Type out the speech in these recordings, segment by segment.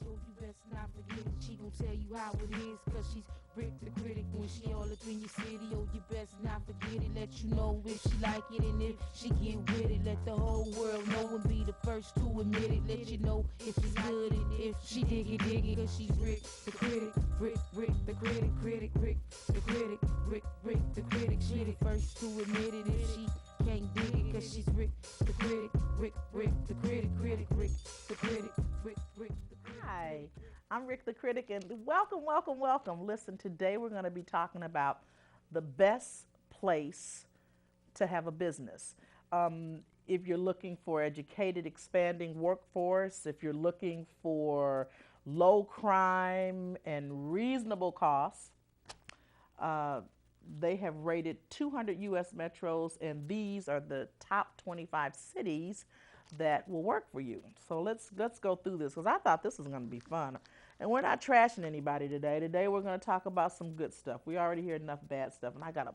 so you best not forget it. She gon' tell you how it is, cause she's Rick the critic when she all up in your city. Oh, you best not forget it. Let you know if she like it, and if she get with it, let the whole world know and be the first to admit it. Let you know if it's good and if she dig it, cause she's Rick the critic. Rick the critic, Rick the critic, Rick the critic. She the first to admit it if she can't dig it, cause she's Rick the critic, Rick the critic, Rick the critic, Rick the critic. Hi, I'm Rick the Critic, and welcome. Listen, today we're going to be talking about the best place to have a business. If you're looking for educated, expanding workforce, if you're looking for low crime and reasonable costs, uh, they have rated 200 U.S. metros, and these are the top 25 cities that will work for you. So let's go through this because I thought this was going to be fun. And we're not trashing anybody today. Today we're going to talk about some good stuff. We already hear enough bad stuff, and I got a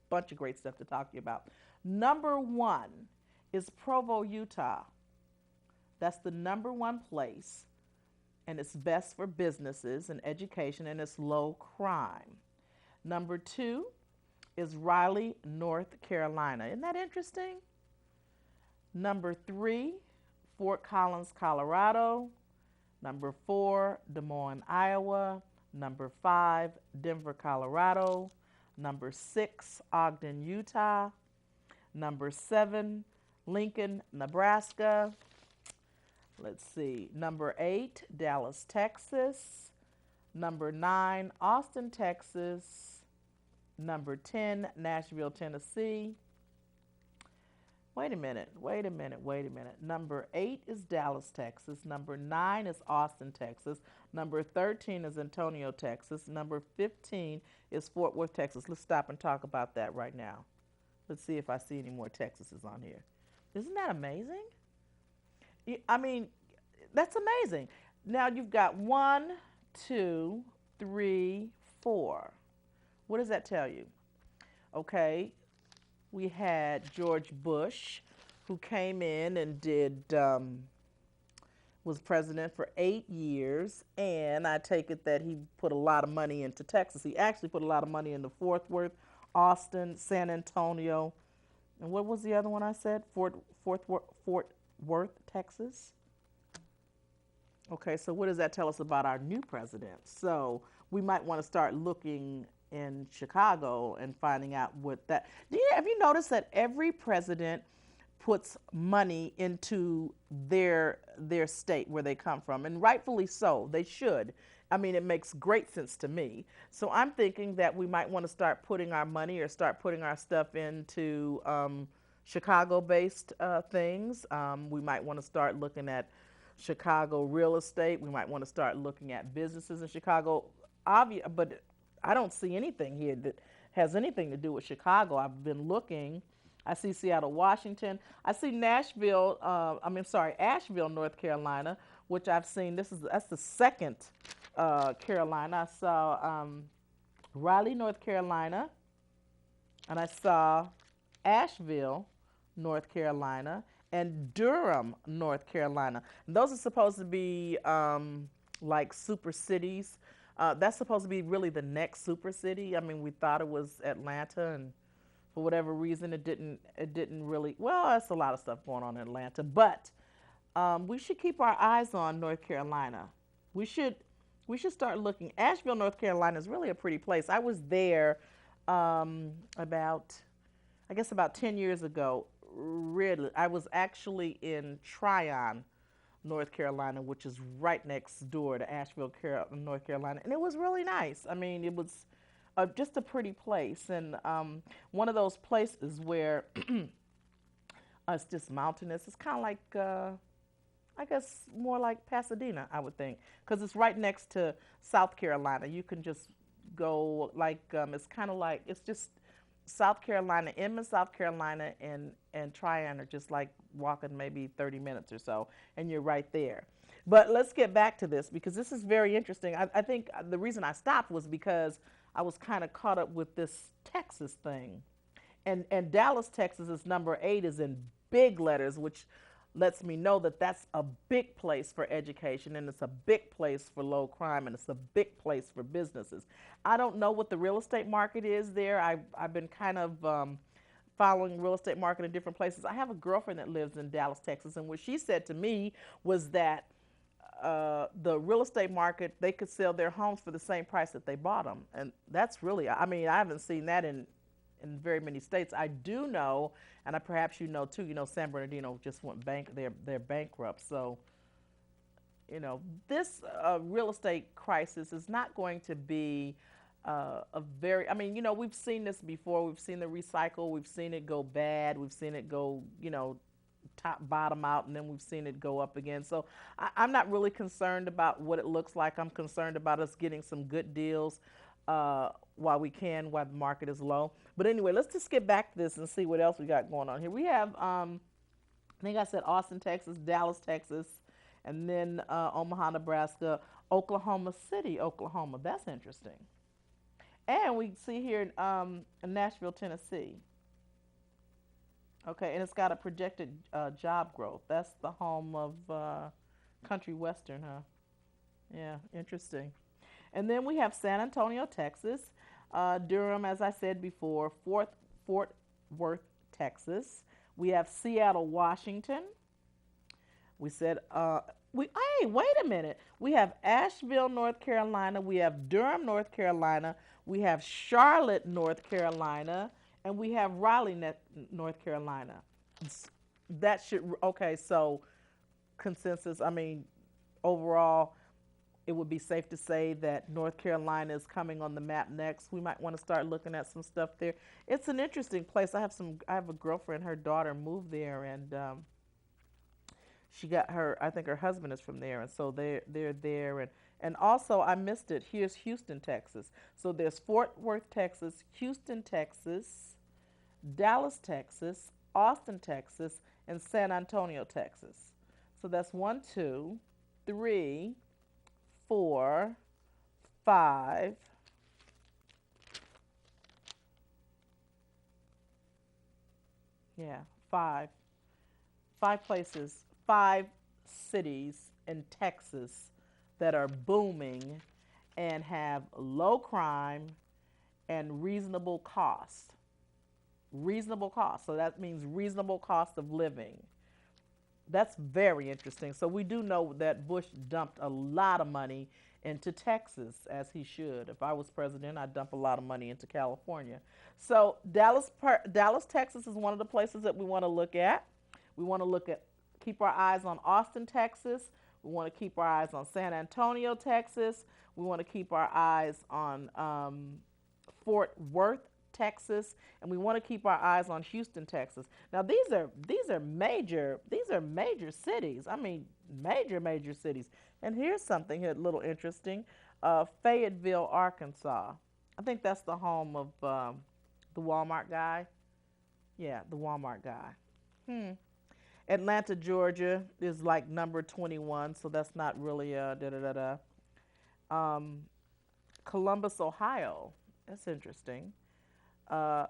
bunch of great stuff to talk to you about. Number one is Provo, Utah. That's the number one place, and it's best for businesses and education, and it's low crime. Number two is Raleigh, North Carolina. Isn't that interesting? Number three, Fort Collins, Colorado. Number four, Des Moines, Iowa. Number five, Denver, Colorado. Number six, Ogden, Utah. Number seven, Lincoln, Nebraska. Let's see. Number eight, Dallas, Texas. Number nine, Austin, Texas. Number 10, Nashville, Tennessee. Wait a minute. Number 8 is Dallas, Texas. Number 9 is Austin, Texas. Number 13 is Antonio, Texas. Number 15 is Fort Worth, Texas. Let's stop and talk about that right now. Let's see if I see any more Texases on here. Isn't that amazing? I mean, that's amazing. Now you've got one, two, three, four. What does that tell you? Okay, we had George Bush, who came in and was president for 8 years, and I take it that he put a lot of money into Texas. He actually put a lot of money into Fort Worth, Austin, San Antonio, and what was the other one I said? Fort Worth, Texas. Okay, so what does that tell us about our new president? So we might want to start looking in Chicago and finding out what that. Have you noticed that every president puts money into their state where they come from, and rightfully so. They should. I mean, it makes great sense to me. So I'm thinking that we might want to start putting our money or start putting our stuff into Chicago-based things. We might want to start looking at Chicago real estate. We might want to start looking at businesses in Chicago. But I don't see anything here that has anything to do with Chicago. I've been looking. I see Seattle, Washington. I see Nashville. Asheville, North Carolina, which I've seen. That's the second Carolina. I saw Raleigh, North Carolina, and I saw Asheville, North Carolina, and Durham, North Carolina. And those are supposed to be like super cities. That's supposed to be really the next super city. I mean, we thought it was Atlanta, and for whatever reason, it didn't. It didn't really. Well, that's a lot of stuff going on in Atlanta, but we should keep our eyes on North Carolina. We should. We should start looking. Asheville, North Carolina is really a pretty place. I was there about, I guess, about 10 years ago. Really, I was actually in Tryon, North Carolina, which is right next door to Asheville, North Carolina, and it was really nice. I mean, it was just a pretty place, and one of those places where it's just mountainous. It's kind of like, I guess, more like Pasadena, I would think, because it's right next to South Carolina. You can just go like it's kind of like it's just South Carolina, Inman, South Carolina, and Tryon are just like walking maybe 30 minutes or so, and you're right there. But let's get back to this because this is very interesting. I think the reason I stopped was because I was kind of caught up with this Texas thing. And Dallas, Texas is number 8 is in big letters, which lets me know that that's a big place for education, and it's a big place for low crime, and it's a big place for businesses. I don't know what the real estate market is there. I've been kind of following real estate market in different places. I have a girlfriend that lives in Dallas, Texas, and what she said to me was that the real estate market, they could sell their homes for the same price that they bought them, and that's really, I mean, I haven't seen that in very many states. I do know, and perhaps you know too. You know, San Bernardino just went they're bankrupt. So this real estate crisis is not going to be a very. I mean, we've seen this before. We've seen the recycle. We've seen it go bad. We've seen it go, top bottom out, and then we've seen it go up again. So I'm not really concerned about what it looks like. I'm concerned about us getting some good deals while the market is low. But anyway, let's just get back to this and see what else we got going on here. We have, I think I said Austin, Texas, Dallas, Texas, and then Omaha, Nebraska, Oklahoma City, Oklahoma. That's interesting. And we see here in Nashville, Tennessee. Okay, and it's got a projected job growth. That's the home of Country Western, huh? Yeah, interesting. And then we have San Antonio, Texas, Durham, as I said before, Fort Worth, Texas. We have Seattle, Washington. We said, hey, wait a minute. We have Asheville, North Carolina. We have Durham, North Carolina. We have Charlotte, North Carolina. And we have Raleigh, North Carolina. That should, okay, so consensus, I mean, overall, it would be safe to say that North Carolina is coming on the map next. We might want to start looking at some stuff there. It's an interesting place. I have a girlfriend, her daughter moved there, and she got I think her husband is from there, and so they're there. And also, I missed it. Here's Houston, Texas. So there's Fort Worth, Texas, Houston, Texas, Dallas, Texas, Austin, Texas, and San Antonio, Texas. So that's 1, 2, 3, 4, 5. Yeah, 5. 5 places, 5 cities in Texas that are booming and have low crime and reasonable cost. Reasonable cost. So that means reasonable cost of living. That's very interesting. So we do know that Bush dumped a lot of money into Texas, as he should. If I was president, I'd dump a lot of money into California. So Dallas, Texas is one of the places that we want to look at. We want to keep our eyes on Austin, Texas. We want to keep our eyes on San Antonio, Texas. We want to keep our eyes on Fort Worth, Texas, and we want to keep our eyes on Houston, Texas. Now these are major cities. I mean, major cities. And here's something a little interesting: Fayetteville, Arkansas. I think that's the home of the Walmart guy. Yeah, the Walmart guy. Atlanta, Georgia is like number 21, so that's not really Columbus, Ohio. That's interesting. Uh,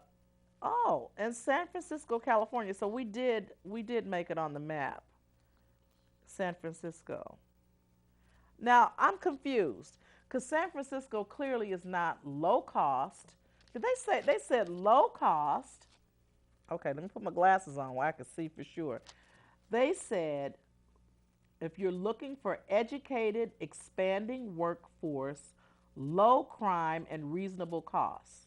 oh, and San Francisco, California. So we did make it on the map. San Francisco. Now I'm confused because San Francisco clearly is not low cost. Did they said low cost? Okay, let me put my glasses on where I can see for sure. They said if you're looking for educated, expanding workforce, low crime, and reasonable costs.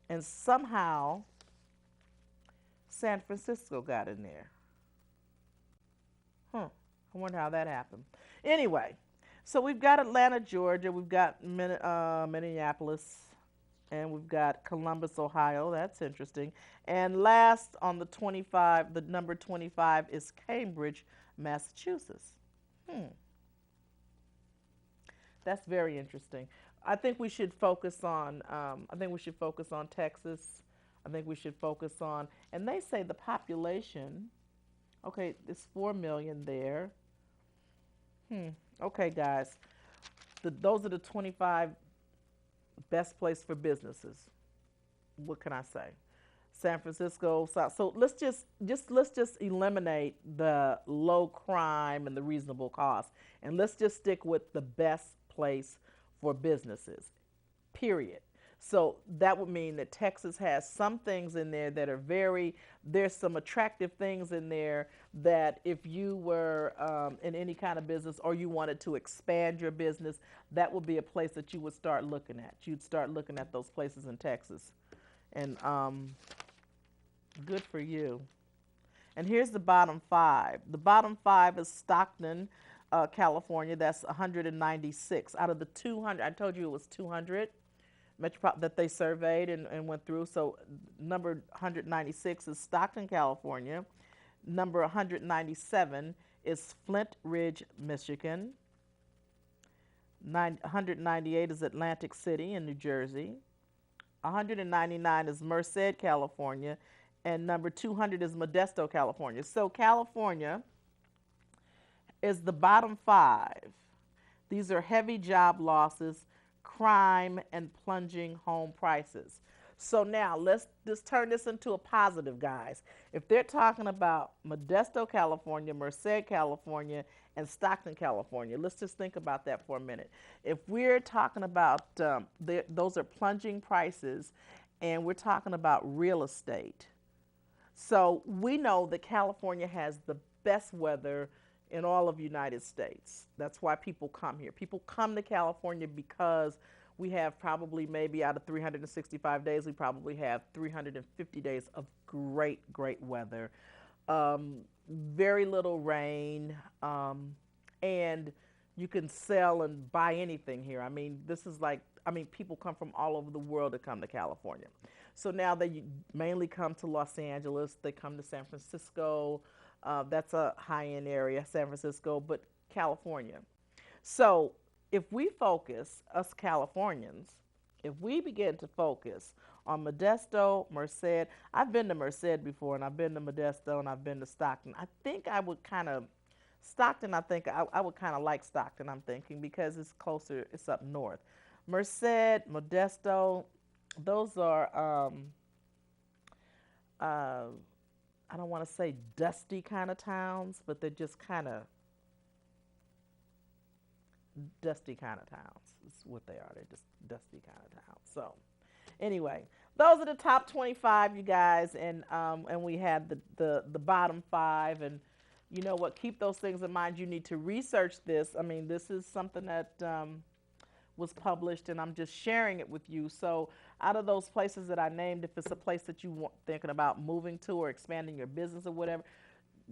And somehow San Francisco got in there. I wonder how that happened. Anyway, so we've got Atlanta, Georgia, we've got Minneapolis, and we've got Columbus, Ohio. That's interesting. And last on the 25, the number 25 is Cambridge, Massachusetts. That's very interesting. I think we should focus on. Texas. I think we should focus on. And they say the population. Okay, it's 4 million there. Okay, guys. Those are the 25 best place for businesses. What can I say? San Francisco. So let's just eliminate the low crime and the reasonable cost, and let's just stick with the best place for businesses. Period. So that would mean that Texas has some things in there that are very, there's some attractive things in there that if you were in any kind of business or you wanted to expand your business, that would be a place that you would start looking at. You'd start looking at those places in Texas. And good for you. And here's the bottom five. The bottom five is Stockton, California. That's 196 out of the 200. I told you it was 200 that they surveyed and went through. So number 196 is Stockton, California. Number 197 is Flint Ridge, Michigan. 198 is Atlantic City in New Jersey. 199 is Merced, California. And number 200 is Modesto, California. So California is the bottom five. These are heavy job losses, crime, and plunging home prices. So now let's just turn this into a positive, guys. If they're talking about Modesto, California, Merced, California, and Stockton, California, let's just think about that for a minute. If we're talking about those are plunging prices, and we're talking about real estate. So we know that California has the best weather in all of the United States. That's why people come here. People come to California because we have probably maybe out of 365 days, we probably have 350 days of great, great weather. Very little rain, and you can sell and buy anything here. I mean, people come from all over the world to come to California. So now they mainly come to Los Angeles, they come to San Francisco. That's a high-end area, San Francisco, but California. So if we focus, us Californians, if we begin to focus on Modesto, Merced, I've been to Merced before, and I've been to Modesto, and I've been to Stockton. I think I would kind of, Stockton, I think I would kind of like Stockton, I'm thinking, because it's closer, it's up north. Merced, Modesto, those are, I don't want to say dusty kind of towns, but they're just kind of dusty kind of towns. Is what they are. They're just dusty kind of towns. So, anyway, those are the top 25, you guys, and we had the bottom five, and you know what? Keep those things in mind. You need to research this. I mean, this is something that was published, and I'm just sharing it with you. So out of those places that I named, if it's a place that you want thinking about moving to or expanding your business or whatever,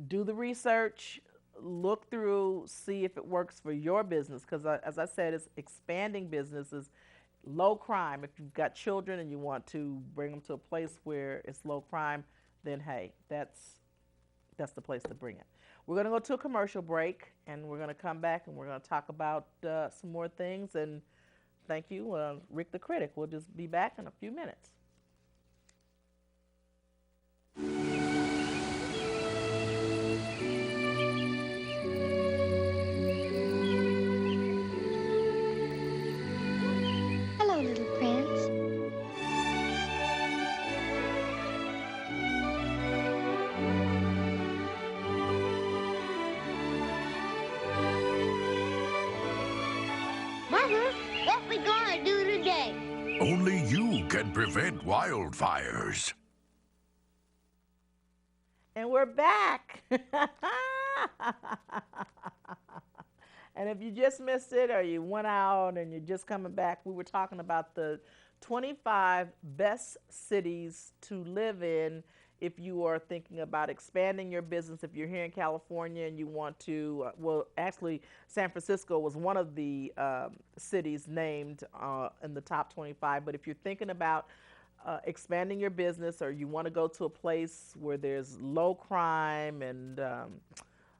do the research, look through, see if it works for your business. Because as I said, it's expanding businesses, low crime. If you've got children and you want to bring them to a place where it's low crime, then hey, that's the place to bring it. We're going to go to a commercial break, and we're going to come back, and we're going to talk about some more things. And thank you, Rick the Critic. We'll just be back in a few minutes. Hello, little prince. Mother, what we gonna do today? Only you can prevent wildfires. And we're back. And if you just missed it or you went out and you're just coming back, we were talking about the 25 best cities to live in if you are thinking about expanding your business. If you're here in California and you want to, well, actually, San Francisco was one of the cities named in the top 25. But if you're thinking about expanding your business, or you want to go to a place where there's low crime and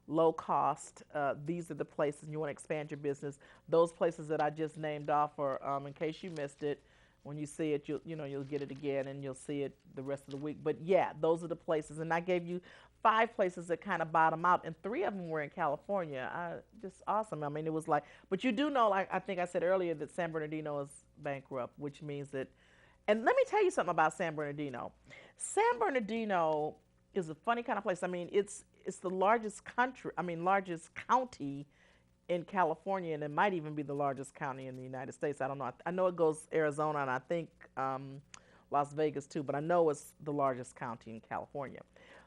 low cost, these are the places. You want to expand your business. Those places that I just named off are, in case you missed it, when you see it, you'll get it again, and you'll see it the rest of the week. But yeah, those are the places, and I gave you 5 places that kind of bottom out, and 3 of them were in California. Just awesome. I mean, it was like, but you do know, like I think I said earlier, that San Bernardino is bankrupt, which means that And let me tell you something about San Bernardino. San Bernardino is a funny kind of place. I mean, it's the largest country. I mean, largest county in California, and it might even be the largest county in the United States. I don't know. I know it goes Arizona, and I think Las Vegas too. But I know it's the largest county in California.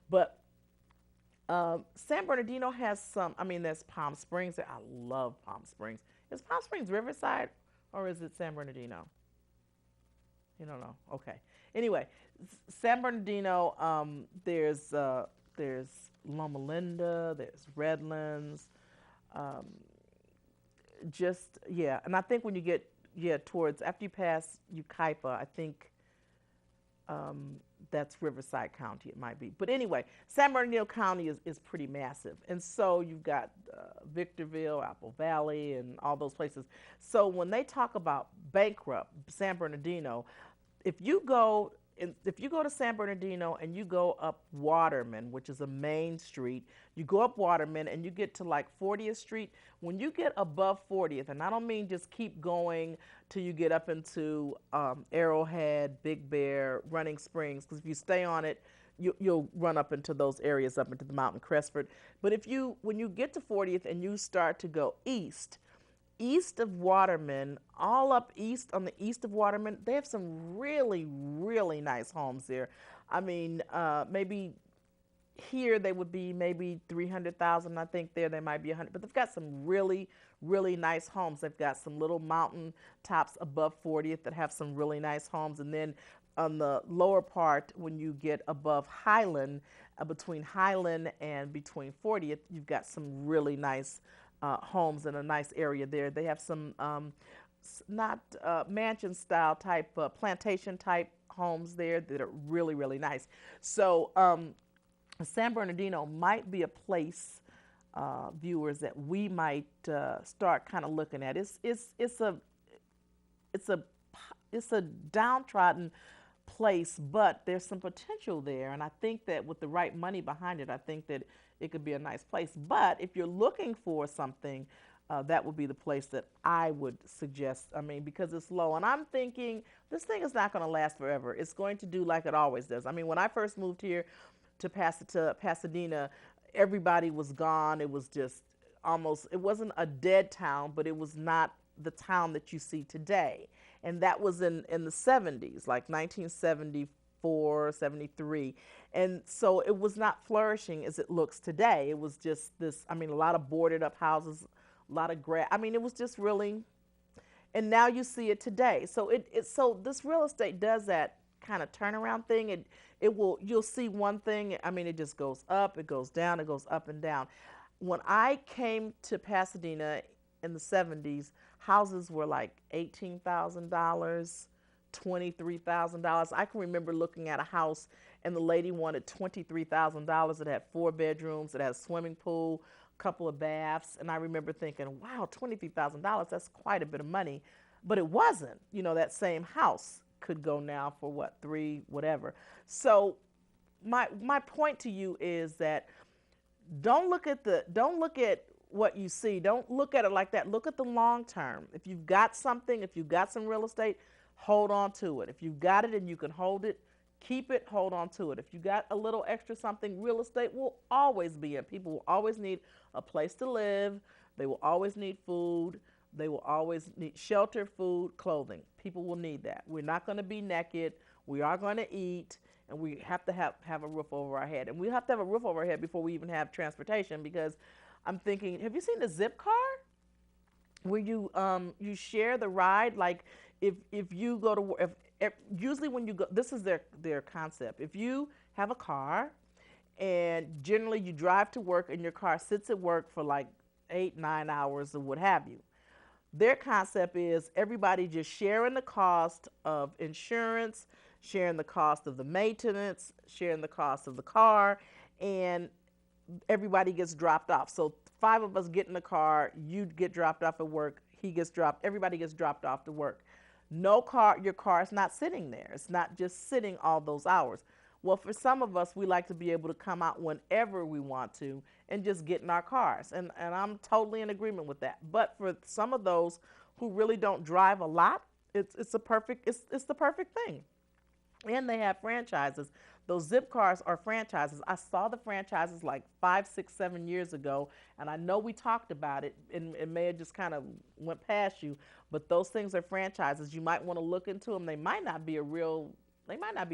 But San Bernardino has some. I mean, there's Palm Springs. I love Palm Springs. Is Palm Springs Riverside, or is it San Bernardino? You don't know. Okay. Anyway, San Bernardino. There's Loma Linda. There's Redlands. Um, just yeah, and I think when you get towards after you pass Yucaipa, I think that's Riverside County. It might be, but anyway, San Bernardino County is pretty massive, and so you've got Victorville, Apple Valley, and all those places. So when they talk about bankrupt San Bernardino, if you go to San Bernardino and you go up Waterman, which is a main street, you go up Waterman and you get to like 40th Street. When you get above 40th, and I don't mean just keep going till you get up into Arrowhead, Big Bear, Running Springs, because if you stay on it, you'll run up into those areas, up into the Mountain Crestford. But when you get to 40th and you start to go east of Waterman, all up east on the east of Waterman, they have some really, really nice homes there. I mean, maybe here they would be maybe 300,000. I think there they might be 100, but they've got some really, really nice homes. They've got some little mountain tops above 40th that have some really nice homes, and then on the lower part, when you get above Highland, between Highland and between 40th, you've got some really nice homes in a nice area there. They have some not mansion style type, plantation type homes there that are really, really nice. So San Bernardino might be a place, viewers, that we might start kind of looking at. It's a downtrodden place, but there's some potential there, and I think that with the right money behind it, I think that it could be a nice place. But if you're looking for something, that would be the place that I would suggest. I mean, because it's low, and I'm thinking this thing is not going to last forever. It's going to do like it always does. I mean, when I first moved here to Pasadena, everybody was gone. It was just almost, it wasn't a dead town, but it was not the town that you see today. And that was in the 70s, like 1974, 73. And so it was not flourishing as it looks today. It was just this, I mean, a lot of boarded up houses, a lot of grass. I mean, it was just really, and now you see it today. So so this real estate does that kind of turnaround thing. You'll see one thing, I mean, it just goes up, it goes down, it goes up and down. When I came to Pasadena in the 70s, houses were like $18,000, $23,000. I can remember looking at a house and the lady wanted $23,000. It had 4 bedrooms, it had a swimming pool, a couple of baths, and I remember thinking, wow, $23,000, that's quite a bit of money. But it wasn't. You know, that same house could go now for what, 3, whatever. So my point to you is that don't look at what you see. Don't look at it like that. Look at the long term. If you've got something, if you've got some real estate, hold on to it. If you've got it and you can hold it, keep it, hold on to it. If you got a little extra something, real estate will always be in. People will always need a place to live. They will always need food. They will always need shelter, food, clothing. People will need that. We're not going to be naked. We are going to eat, and we have to have a roof over our head. And we have to have a roof over our head before we even have transportation, because I'm thinking, have you seen the Zip car? Where you share the ride? Like if you go to, usually when you go, this is their concept. If you have a car and generally you drive to work and your car sits at work for like 8-9 hours or what have you, their concept is everybody just sharing the cost of insurance, sharing the cost of the maintenance, sharing the cost of the car, and everybody gets dropped off. So 5 of us get in the car, you get dropped off at work, everybody gets dropped off to work. Your car is not sitting there. It's not just sitting all those hours. Well, for some of us, we like to be able to come out whenever we want to and just get in our cars. And I'm totally in agreement with that. But for some of those who really don't drive a lot, It's a perfect it's the perfect thing. And they have franchises. Those zip cars are franchises. I saw the franchises like 5, 6, 7 years ago, and I know we talked about it, and it may have just kind of went past you. But those things are franchises. You might want to look into them. They might not be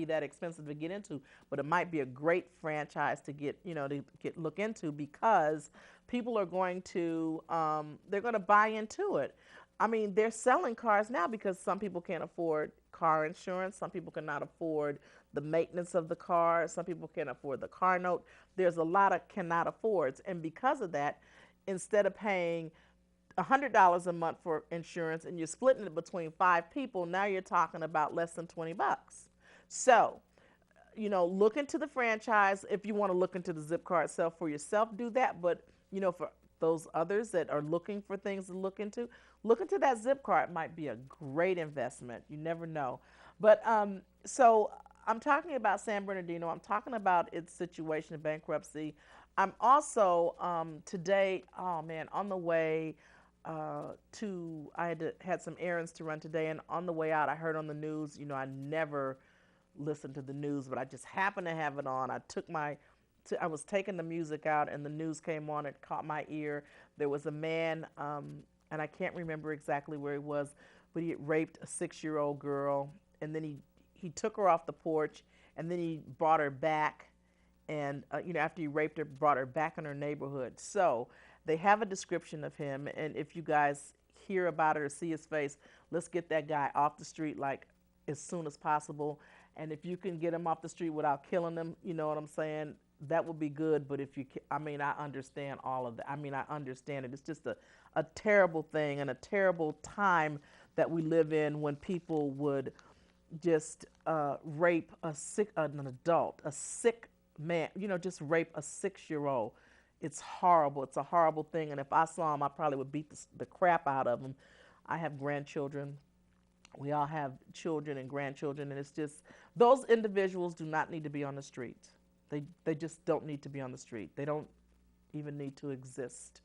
that expensive to get into, but it might be a great franchise to look into, because people are going to they're going to buy into it. I mean, they're selling cars now because some people can't afford car insurance. Some people cannot afford the maintenance of the car. Some people can't afford the car note. There's a lot of cannot affords. And because of that, instead of paying $100 a month for insurance and you're splitting it between 5 people, now you're talking about less than $20. So, look into the franchise. If you want to look into the zip car itself for yourself, do that. But, for those others that are looking for things to look into that zip car. It might be a great investment. You never know. But so I'm talking about San Bernardino. I'm talking about its situation in bankruptcy. I'm also today, oh man, on the way I had some errands to run today, and on the way out, I heard on the news. I never listen to the news, but I just happened to have it on. I was taking the music out, and the news came on. It caught my ear. There was a man, and I can't remember exactly where he was, but he had raped a 6-year-old girl, and then he took her off the porch, and then he brought her back, and after he raped her, brought her back in her neighborhood. So they have a description of him, and if you guys hear about it or see his face, let's get that guy off the street like as soon as possible. And if you can get him off the street without killing him, you know what I'm saying, that would be good. But if you can, I understand all of that. I understand it. It's just a terrible thing and a terrible time that we live in, when people would just rape an adult, a sick man, just rape a 6-year-old. It's horrible. It's a horrible thing. And if I saw him, I probably would beat the crap out of him. I have grandchildren. We all have children and grandchildren, and it's just, those individuals do not need to be on the street. They just don't need to be on the street. They don't even need to exist,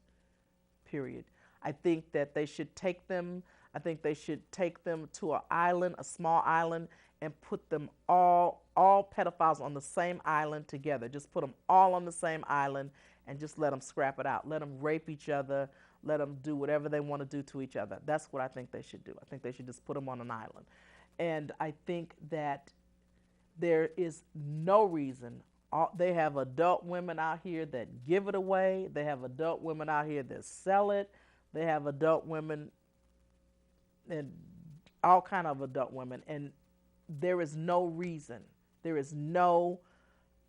period. I think that they should take them to an island, a small island, and put them all pedophiles on the same island together. Just put them all on the same island and just let them scrap it out. Let them rape each other. Let them do whatever they want to do to each other. That's what I think they should do. I think they should just put them on an island. And I think that there is no reason. They have adult women out here that give it away. They have adult women out here that sell it. They have adult women, and all kind of adult women. And there is no reason. There is no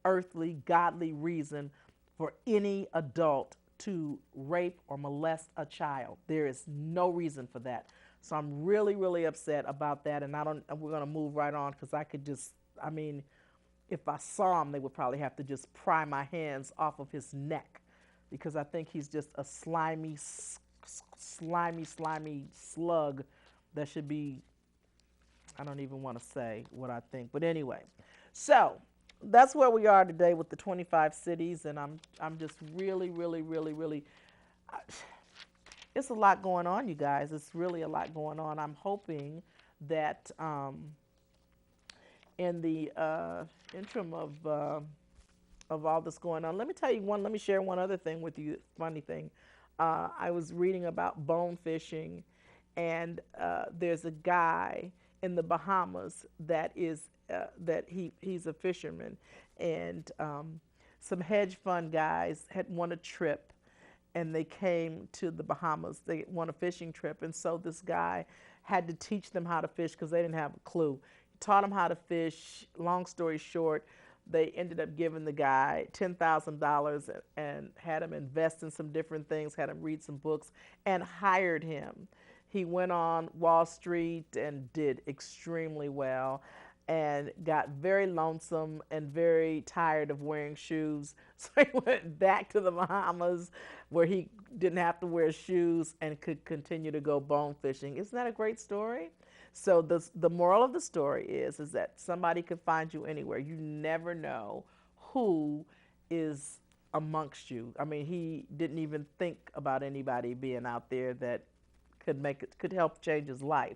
earthly, godly reason for any adult to rape or molest a child. There is no reason for that. So I'm really, really upset about that. And we're going to move right on, because I could just, if I saw him, they would probably have to just pry my hands off of his neck, because I think he's just a slimy slug that should be, I don't even want to say what I think. But anyway, so that's where we are today with the 25 cities, and I'm just really, really, really, really, it's a lot going on, you guys. It's really a lot going on. I'm hoping that in the interim of all this going on, let me share one other thing with you. Funny thing, I was reading about bone fishing, and there's a guy in the Bahamas that he's a fisherman, and some hedge fund guys had won a trip, and they came to the Bahamas. They won a fishing trip, and so this guy had to teach them how to fish because they didn't have a clue. He taught them how to fish. Long story short, they ended up giving the guy $10,000 and had him invest in some different things, had him read some books, and hired him. He went on Wall Street and did extremely well, and got very lonesome and very tired of wearing shoes. So he went back to the Bahamas, where he didn't have to wear shoes and could continue to go bone fishing. Isn't that a great story? So the moral of the story is that somebody could find you anywhere. You never know who is amongst you. He didn't even think about anybody being out there that could help change his life.